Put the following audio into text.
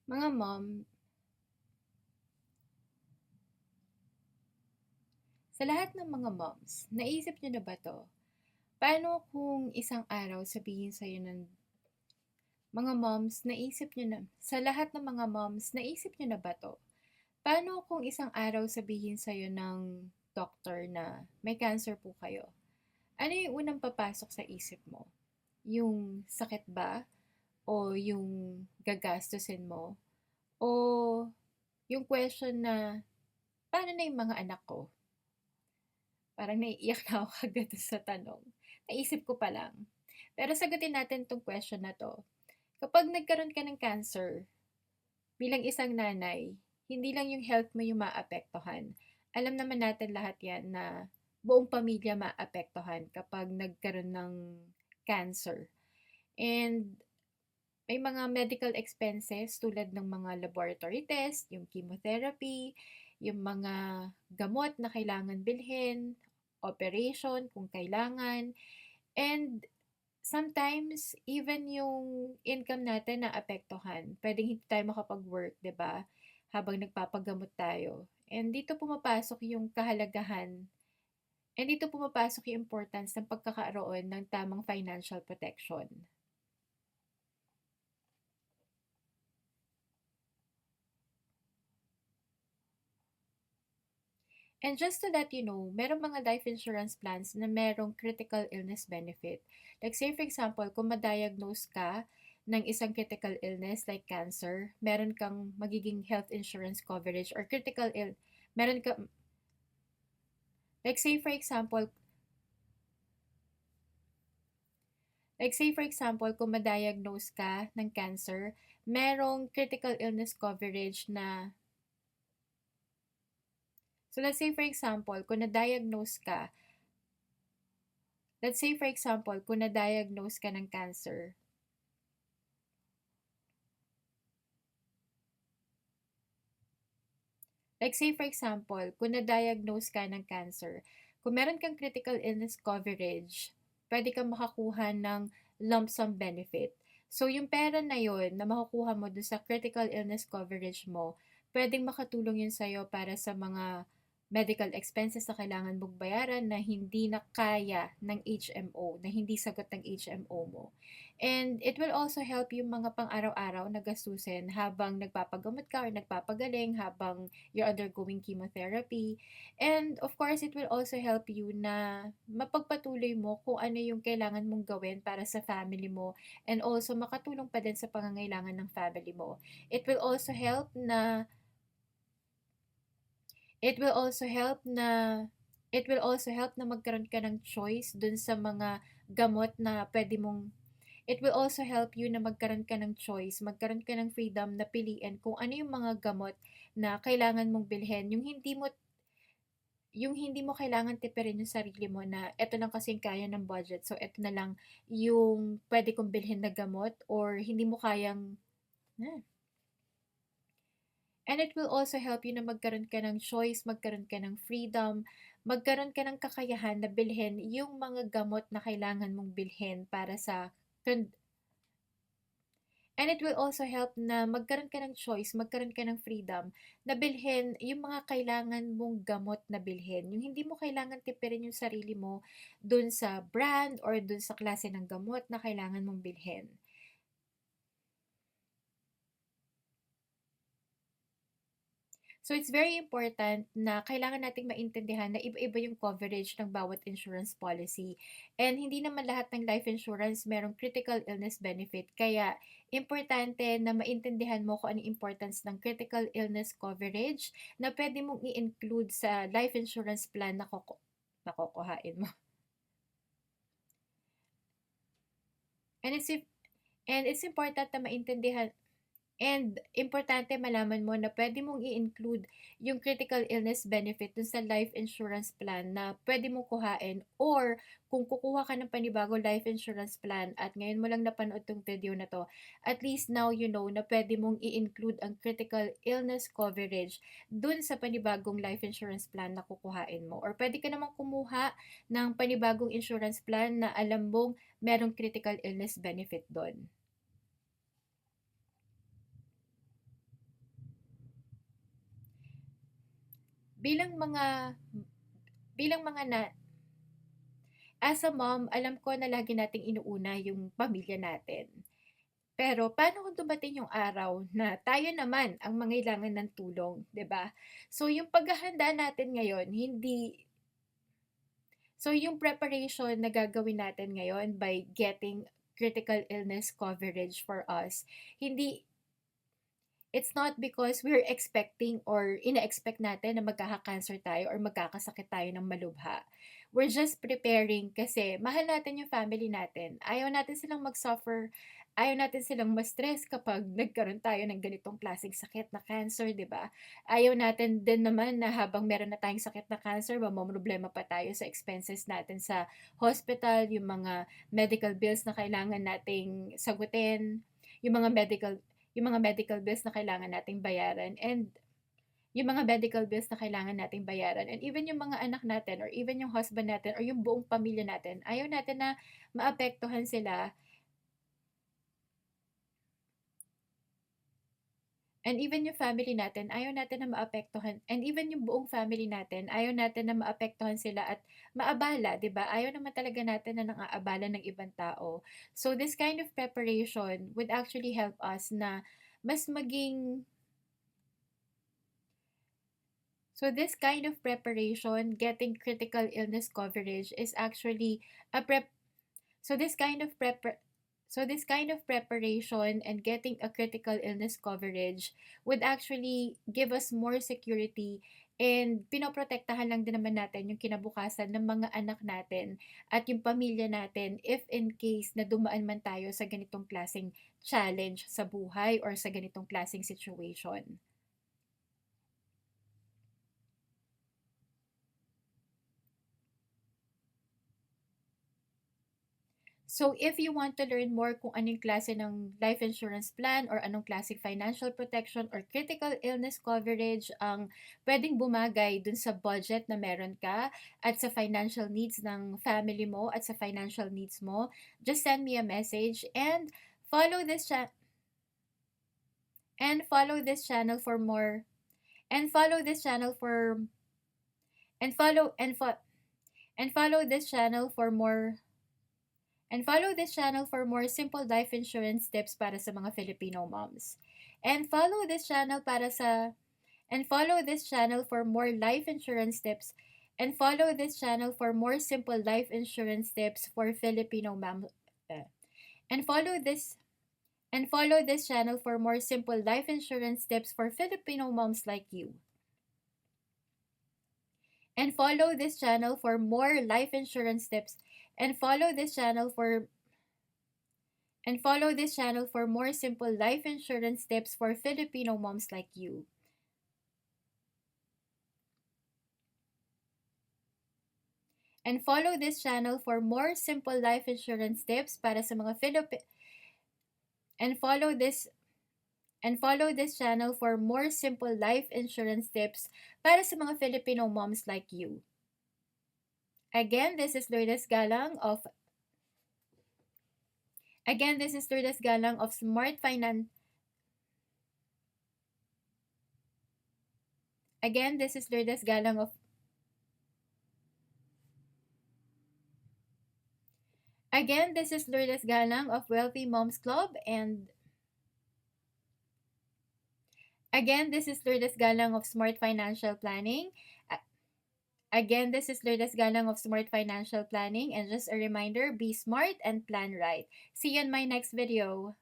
Mga mom, sa lahat ng mga moms, naisip niyo na ba 'to? Paano kung isang araw sabihin sa'yo ng mga moms, naisip niyo na sa lahat ng mga moms, naisip niyo na ba 'to? Paano kung isang araw sabihin sa'yo ng doktor na may cancer po kayo? Ano yung unang papasok sa isip mo? Yung sakit ba? O yung gagastusin mo? O yung question na, paano na yung mga anak ko? Parang naiiyak na ako kagad sa tanong. Naisip ko pa lang. Pero sagutin natin tong question na 'to. Kapag nagkaroon ka ng cancer, bilang isang nanay, hindi lang yung health mo yung maapektuhan. Alam naman natin lahat yan na buong pamilya maapektuhan kapag nagkaroon ng cancer. And may mga medical expenses tulad ng mga laboratory test, yung chemotherapy, yung mga gamot na kailangan bilhin, operation kung kailangan, and sometimes even yung income natin na apektuhan. Pwedeng hindi tayo makapag-work, 'di ba? Habang nagpapagamot tayo. And dito pumapasok yung kahalagahan and dito pumapasok yung importance ng pagkakaroon ng tamang financial protection. And just to let you know, merong mga life insurance plans na merong critical illness benefit. Like say for example, kung ma-diagnose ka ng isang critical illness like cancer, meron kang magiging health insurance coverage or meron ka, like say for example, kung ma-diagnose ka ng cancer, merong critical illness coverage na, so let's say for example, kung na-diagnose ka, ng cancer, like say for example, kung na-diagnose ka ng cancer, kung meron kang critical illness coverage, pwede kang makakuha ng lump sum benefit. So, yung pera na yon na makukuha mo dun sa critical illness coverage mo, pwedeng makatulong yun sa'yo para sa mga medical expenses na kailangan mong bayaran na hindi na kaya ng HMO, na hindi sagot ng HMO mo. And it will also help yung mga pang-araw-araw na gastusin habang nagpapagamot ka or nagpapagaling, habang you're undergoing chemotherapy. And of course, it will also help you na mapagpatuloy mo kung ano yung kailangan mong gawin para sa family mo and also makatulong pa din sa pangangailangan ng family mo. It will also help na it will also help na magkaroon ka ng choice dun sa mga gamot na pwede mong it will also help you na magkaroon ka ng choice, magkaroon ka ng freedom na piliin kung ano yung mga gamot na kailangan mong bilhin. Yung hindi mo kailangan tipirin yung sarili mo na eto lang kasi yung kaya ng budget. So, eto na lang yung pwede kong bilhin na gamot or hindi mo kayang, eh. And it will also help you na magkaroon ka ng choice, magkaroon ka ng freedom, magkaroon ka ng kakayahan na bilhin yung mga gamot na kailangan mong bilhin para sa And it will also help na magkaroon ka ng choice, magkaroon ka ng freedom na bilhin yung mga kailangan mong gamot na bilhin. Yung hindi mo kailangan tipirin yung sarili mo dun sa brand or dun sa klase ng gamot na kailangan mong bilhin. So, it's very important na kailangan nating maintindihan na iba-iba yung coverage ng bawat insurance policy. And hindi naman lahat ng life insurance merong critical illness benefit. Kaya, importante na maintindihan mo kung ano importance ng critical illness coverage na pwede mong i-include sa life insurance plan na nakukuhain mo. And it's, and it's important na maintindihan And importante malaman mo na pwede mong i-include yung critical illness benefit dun sa life insurance plan na pwede mong kuhain or kung kukuha ka ng panibagong life insurance plan at ngayon mo lang napanood tong video na to, at least now you know na pwede mong i-include ang critical illness coverage dun sa panibagong life insurance plan na kukuhain mo. Or pwede ka namang kumuha ng panibagong insurance plan na alam mong merong critical illness benefit doon. bilang mga bilang mga na as a mom, alam ko na lagi nating inuuna yung pamilya natin. Pero paano kung dumating yung araw na tayo naman ang mangailangan ng tulong, 'di ba? So yung paghahanda natin ngayon, hindi so yung preparation na gagawin natin ngayon by getting critical illness coverage for us, hindi it's not because we're expecting or ina-expect natin na magkaka-cancer tayo or magkakasakit tayo ng malubha. We're just preparing kasi mahal natin yung family natin. Ayaw natin silang mag-suffer. Ayaw natin silang ma-stress kapag nagkaroon tayo ng ganitong klaseng sakit na cancer, di ba? Ayaw natin din naman na habang meron na tayong sakit na cancer, mamomroblema pa tayo sa expenses natin sa hospital, yung mga medical bills na kailangan nating sagutin, yung mga medical bills na kailangan nating bayaran and yung mga medical bills na kailangan nating bayaran and even yung mga anak natin or even yung husband natin or yung buong pamilya natin, ayaw natin na maapektuhan sila and even yung family natin, ayaw natin na maapektuhan and even yung buong family natin, ayaw natin na maapektuhan sila at maabala, 'di ba? Ayaw naman talaga natin na nang-aabala ng ibang tao. So this kind of preparation would actually help us na mas maging So this kind of preparation, getting critical illness coverage is actually a prep so this kind of prep so this kind of preparation and getting a critical illness coverage would actually give us more security and pinoprotektahan lang din naman natin yung kinabukasan ng mga anak natin at yung pamilya natin if in case na dumaan man tayo sa ganitong klaseng challenge sa buhay or sa ganitong klaseng situation. So if you want to learn more kung anong klase ng life insurance plan or anong klase financial protection or critical illness coverage ang pwedeng bumagay dun sa budget na meron ka at sa financial needs ng family mo at sa financial needs mo, just send me a message and follow this cha- and follow this channel for more and follow this channel for and follow and fo- and follow this channel for more And follow this channel for more simple life insurance tips para sa mga Filipino moms. And follow this channel para sa and follow this channel for more life insurance tips and follow this channel for more simple life insurance tips for Filipino moms. And follow this channel for more simple life insurance tips for Filipino moms like you. And follow this channel for more life insurance tips and follow this channel for more simple life insurance tips for Filipino moms like you. And follow this channel for more simple life insurance tips para sa mga and follow this channel for more simple life insurance tips para sa mga Filipino moms like you. Again, this is Lourdes Galang of Smart Finance. Again, this is Lourdes Galang of Again, this is Lourdes Galang of Wealthy Moms Club and again, this is Lourdes Galang of Smart Financial Planning. Again, this is Lourdes Galang of Smart Financial Planning and just a reminder, be smart and plan right. See you in my next video.